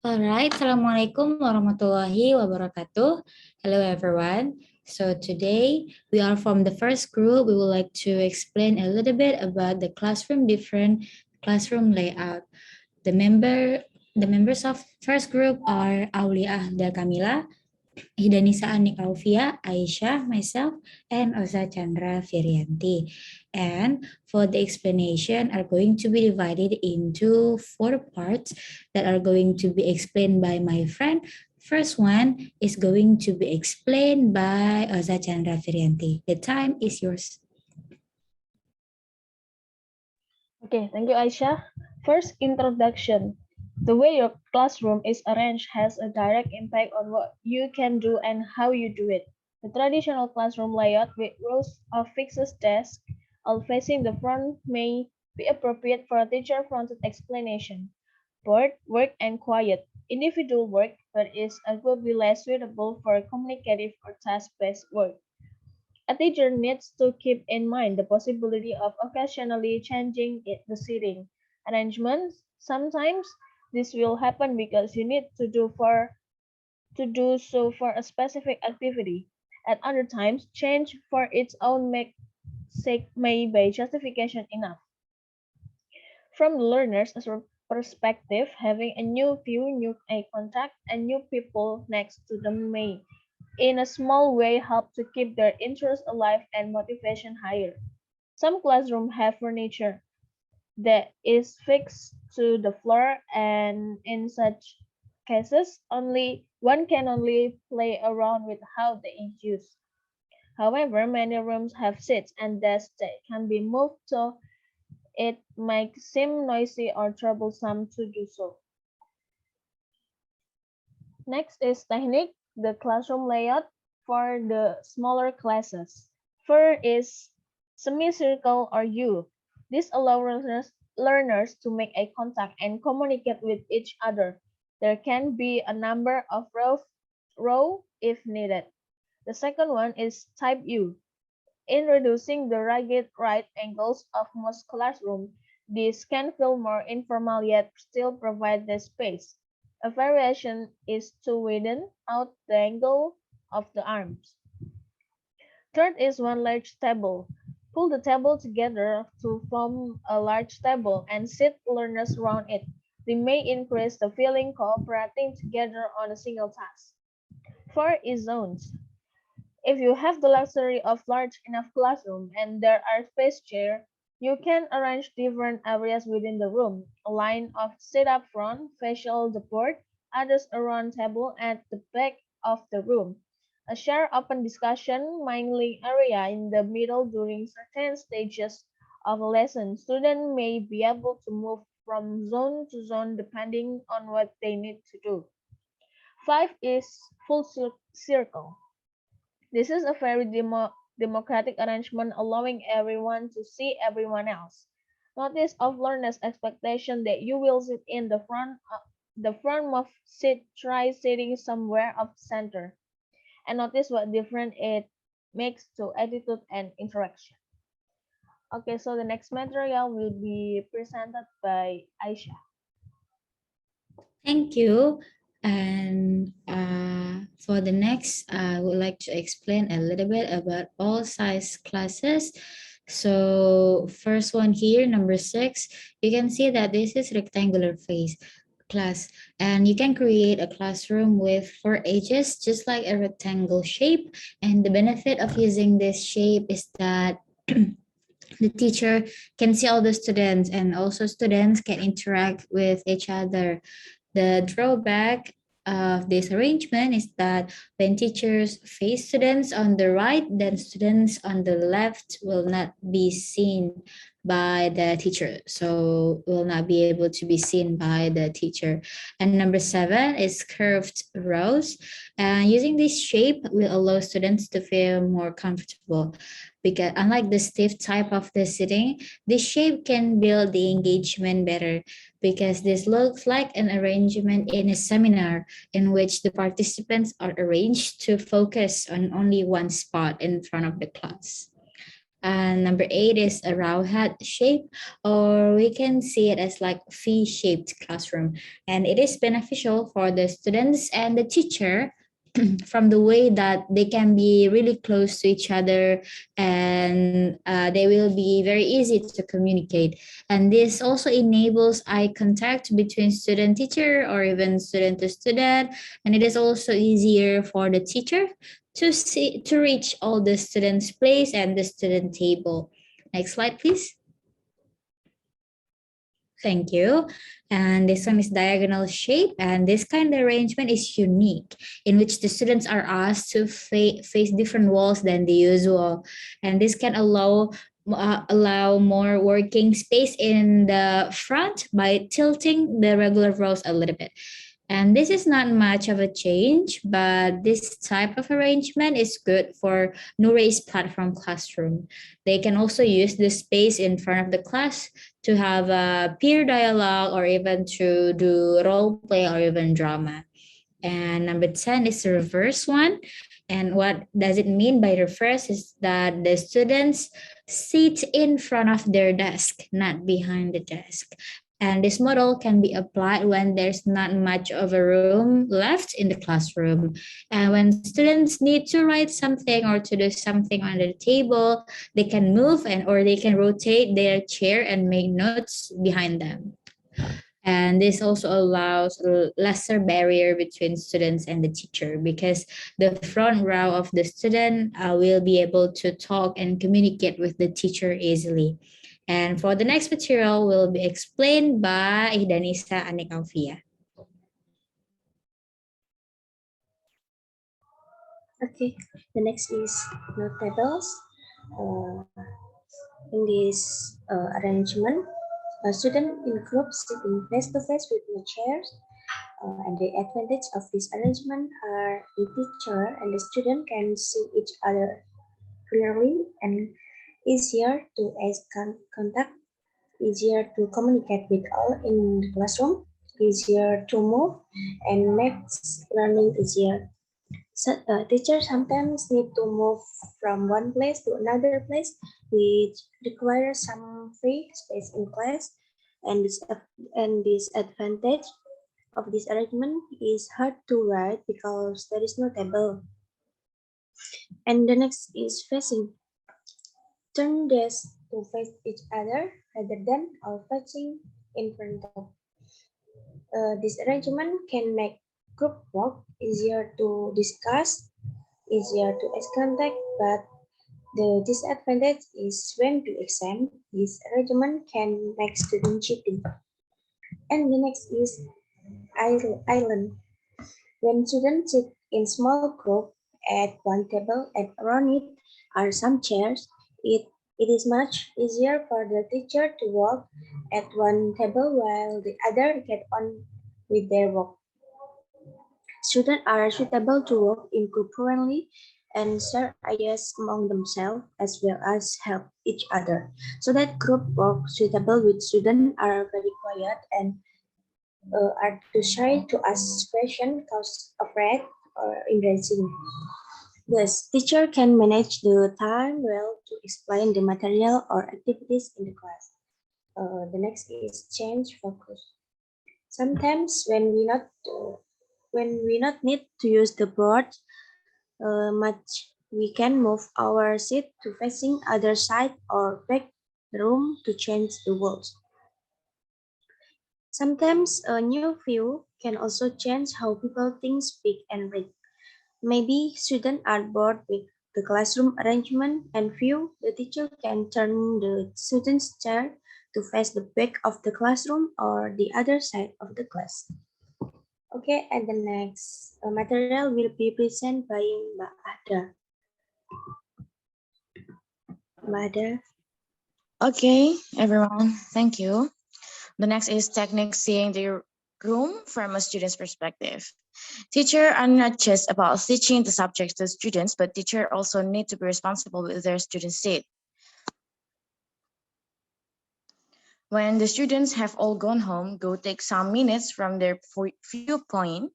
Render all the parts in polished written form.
Alright, Assalamualaikum warahmatullahi wabarakatuh. Hello everyone. So today we are from the first group. We would like to explain a little bit about the different classroom layout. The members of first group are Aulia, Ahda, Kamila, Ihdannisa, Aniq, Aufia, Aisyah, myself, and Ozza, Candra, Firyanti. And for the explanation are going to be divided into 4 parts that are going to be explained by my friend. First one is going to be explained by Ozza, Candra, Firyanti. The time is yours. Okay, thank you, Aisyah. First, introduction. The way your classroom is arranged has a direct impact on what you can do and how you do it. The traditional classroom layout with rows of fixed desks, all facing the front, may be appropriate for a teacher-fronted explanation. Board, work, and quiet. Individual work, but is arguably less suitable for communicative or task-based work. A teacher needs to keep in mind the possibility of occasionally changing the seating arrangements. Sometimes this will happen because you need to do so for a specific activity. At other times, change for its own sake may be justification enough. From the learner's perspective, having a new view, new eye contact, and new people next to them may in a small way help to keep their interest alive and motivation higher. Some classrooms have furniture that is fixed to the floor, and in such cases only one can only play around with how they is used. However, many rooms have seats and desks that can be moved so it might seem noisy or troublesome to do so. Next is technique, the classroom layout for the smaller classes. First is semicircle or U. This allows learners to make eye contact and communicate with each other. There can be a number of row if needed. The second one is type U. In reducing the rugged right angles of most classrooms, these can feel more informal yet still provide the space. A variation is to widen out the angle of the arms. Third is one large table. Pull the table together to form a large table and sit learners around it. They may increase the feeling cooperating together on a single task. Four is zones. If you have the luxury of large enough classroom and there are space chair, you can arrange different areas within the room. A line of sit up front, facial the board, others around table at the back of the room. A shared open discussion mingling area in the middle during certain stages of a lesson. Students may be able to move from zone to zone depending on what they need to do. Five is full circle. This is a very democratic arrangement allowing everyone to see everyone else. Notice of learners' expectation that you will sit in the front of seat, try sitting somewhere off center. And notice what difference it makes to attitude and interaction. Okay, so the next material will be presented by Aisyah. Thank you. And for the next, I would like to explain a little bit about all size classes. So first one here, number 6, you can see that this is rectangular face class, and you can create a classroom with 4 edges just like a rectangle shape. And the benefit of using this shape is that the teacher can see all the students, and also students can interact with each other. The drawback of this arrangement is that when teachers face students on the right, then students on the left will not be seen by the teacher. So will not be able to be seen by the teacher. And number 7 is curved rows. And using this shape will allow students to feel more comfortable, because unlike the stiff type of the sitting, this shape can build the engagement better, because this looks like an arrangement in a seminar in which the participants are arranged to focus on only one spot in front of the class. And number 8 is a round hat shape, or we can see it as like V-shaped classroom. And it is beneficial for the students and the teacher from the way that they can be really close to each other, and they will be very easy to communicate. And this also enables eye contact between student teacher or even student to student, and it is also easier for the teacher to reach all the students place and the student table. Next slide, please. Thank you. And this one is diagonal shape. And this kind of arrangement is unique, in which the students are asked to face different walls than the usual. And this can allow more working space in the front by tilting the regular rows a little bit. And this is not much of a change, but this type of arrangement is good for no raised platform classroom. They can also use the space in front of the class to have a peer dialogue, or even to do role play or even drama. And number 10 is the reverse one. And what does it mean by reverse is that the students sit in front of their desk, not behind the desk. And this model can be applied when there's not much of a room left in the classroom. And when students need to write something or to do something on the table, they can move and or they can rotate their chair and make notes behind them. And this also allows a lesser barrier between students and the teacher, because the front row of the student will be able to talk and communicate with the teacher easily. And for the next material will be explained by Ihdannisa, Aniq, Aufia. Okay, the next is note tables. In this arrangement, a student in groups sitting face to face with the chairs, and the advantage of this arrangement are the teacher and the student can see each other clearly and easier to contact, easier to communicate with all in the classroom, easier to move, and makes learning easier. So, teachers sometimes need to move from one place to another place, which requires some free space in class. And this advantage of this arrangement is hard to write because there is no table. And the next is facing. Turn desks to face each other rather than all facing in front of. This arrangement can make group work easier to discuss, easier to contact, but the disadvantage is when to exam, this arrangement can make student cheating. And the next is island. When students sit in small group at one table and around it are some chairs, it is much easier for the teacher to work at one table while the other get on with their work. Students are suitable to work in group friendly and share ideas among themselves as well as help each other. So that group work suitable with students are very quiet and are too shy to ask questions because afraid or embarrassing. Yes, teacher can manage the time well to explain the material or activities in the class. The next is change focus. Sometimes when we not need to use the board much, we can move our seat to facing other side or back the room to change the walls. Sometimes a new view can also change how people think, speak, and read. Maybe students are bored with the classroom arrangement and view. The teacher can turn the student's chair to face the back of the classroom or the other side of the class. Okay, and the next material will be presented by Mbak Ahda. Mbak Ahda. Okay, everyone, thank you. The next is technique seeing the room from a student's perspective. Teachers are not just about teaching the subjects to students, but teachers also need to be responsible with their students' seat. When the students have all gone home, go take some minutes from their viewpoint.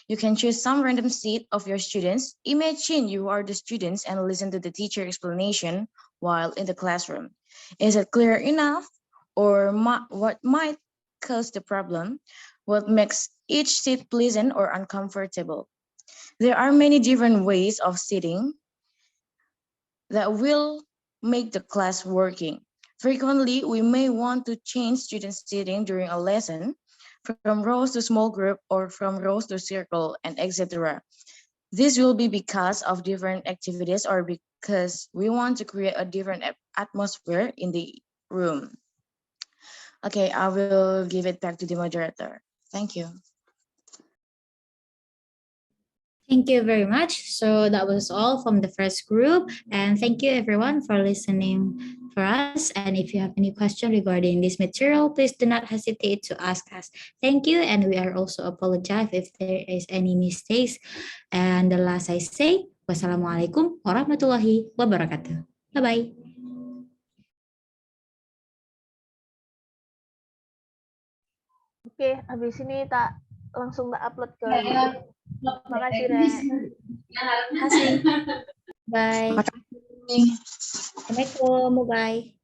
You can choose some random seat of your students. Imagine you are the students and listen to the teacher explanation while in the classroom. Is it clear enough? Or what might cause the problem? What makes each seat pleasant or uncomfortable? There are many different ways of sitting that will make the class working. Frequently, we may want to change students sitting during a lesson from rows to small group or from rows to circle and etc. This will be because of different activities or because we want to create a different atmosphere in the room. Okay, I will give it back to the moderator. Thank you. Thank you very much. So that was all from the first group. And thank you everyone for listening for us. And if you have any question regarding this material, please do not hesitate to ask us. Thank you. And we are also apologize if there is any mistakes. And the last I say, wassalamualaikum warahmatullahi wabarakatuh. Bye-bye. Oke, habis ini langsung tak upload ke YouTube. Makasih, Rek. Terima kasih. Bye. Assalamualaikum. Bye.